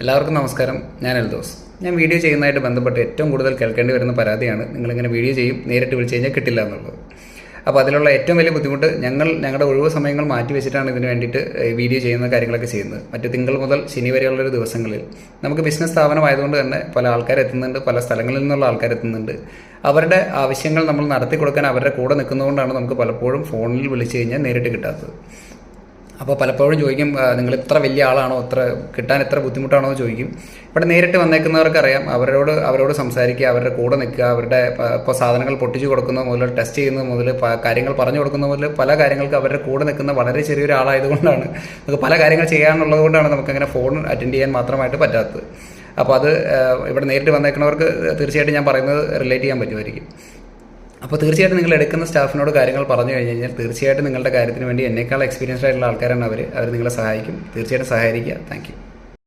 എല്ലാവർക്കും നമസ്കാരം. ഞാൻ എൽദോസ്. ഞാൻ വീഡിയോ ചെയ്യുന്നതായിട്ട് ബന്ധപ്പെട്ട് ഏറ്റവും കൂടുതൽ കേൾക്കേണ്ടി വരുന്ന പരാതിയാണ് നിങ്ങളിങ്ങനെ വീഡിയോ ചെയ്യും, നേരിട്ട് വിളിച്ച് കഴിഞ്ഞാൽ കിട്ടില്ല എന്നുള്ളത്. അപ്പോൾ അതിലുള്ള ഏറ്റവും വലിയ ബുദ്ധിമുട്ട് ഞങ്ങളുടെ ഒഴിവ് സമയങ്ങൾ മാറ്റി വെച്ചിട്ടാണ് ഇതിന് വേണ്ടിയിട്ട് വീഡിയോ ചെയ്യുന്ന കാര്യങ്ങളൊക്കെ ചെയ്യുന്നത്. മറ്റ് തിങ്കൾ മുതൽ ശനി വരെയുള്ളൊരു ദിവസങ്ങളിൽ നമുക്ക് ബിസിനസ് സ്ഥാപനമായതുകൊണ്ട് തന്നെ പല ആൾക്കാരെത്തുന്നുണ്ട്, പല സ്ഥലങ്ങളിൽ നിന്നുള്ള ആൾക്കാരെത്തുന്നുണ്ട്. അവരുടെ ആവശ്യങ്ങൾ നമ്മൾ നടത്തി കൊടുക്കാൻ അവരുടെ കൂടെ നിൽക്കുന്നതുകൊണ്ടാണ് നമുക്ക് പലപ്പോഴും ഫോണിൽ വിളിച്ച് കഴിഞ്ഞാൽ നേരിട്ട് കിട്ടാത്തത്. അപ്പോൾ പലപ്പോഴും ചോദിക്കും, നിങ്ങൾ ഇത്ര വലിയ ആളാണോ, കിട്ടാൻ എത്ര ബുദ്ധിമുട്ടാണോ എന്ന് ചോദിക്കും. ഇവിടെ നേരിട്ട് വന്നേക്കുന്നവർക്കറിയാം, അവരോട് സംസാരിക്കുക, അവരുടെ കൂടെ നിൽക്കുക, അവരുടെ ഇപ്പോൾ സാധനങ്ങൾ പൊട്ടിച്ചു കൊടുക്കുന്നത് മുതൽ ടെസ്റ്റ് ചെയ്യുന്നത് മുതൽ കാര്യങ്ങൾ പറഞ്ഞു കൊടുക്കുന്ന മുതൽ പല കാര്യങ്ങൾക്ക് അവരുടെ കൂടെ നിൽക്കുന്ന വളരെ ചെറിയൊരു ആളായതുകൊണ്ടാണ് നമുക്ക് പല കാര്യങ്ങൾ ചെയ്യാനുള്ളത് കൊണ്ടാണ് നമുക്കങ്ങനെ ഫോൺ അറ്റൻഡ് ചെയ്യാൻ മാത്രമായിട്ട് പറ്റാത്തത്. അപ്പോൾ അത് ഇവിടെ നേരിട്ട് വന്നേക്കുന്നവർക്ക് തീർച്ചയായിട്ടും ഞാൻ പറയുന്നത് റിലേറ്റ് ചെയ്യാൻ പറ്റുമായിരിക്കും. അപ്പോൾ തീർച്ചയായിട്ടും നിങ്ങൾ എടുക്കുന്ന സ്റ്റാഫിനോട് കാര്യങ്ങൾ പറഞ്ഞു കഴിഞ്ഞ് കഴിഞ്ഞാൽ തീർച്ചയായിട്ടും നിങ്ങളുടെ കാര്യത്തിന് വേണ്ടി എന്നേക്കാൾ എക്സ്പീരിയൻസ്ഡ് ആയിട്ടുള്ള ആൾക്കാരാണ് അവർ നിങ്ങളെ സഹായിക്കും. തീർച്ചയായിട്ടും സഹകരിക്കുക. Thank you.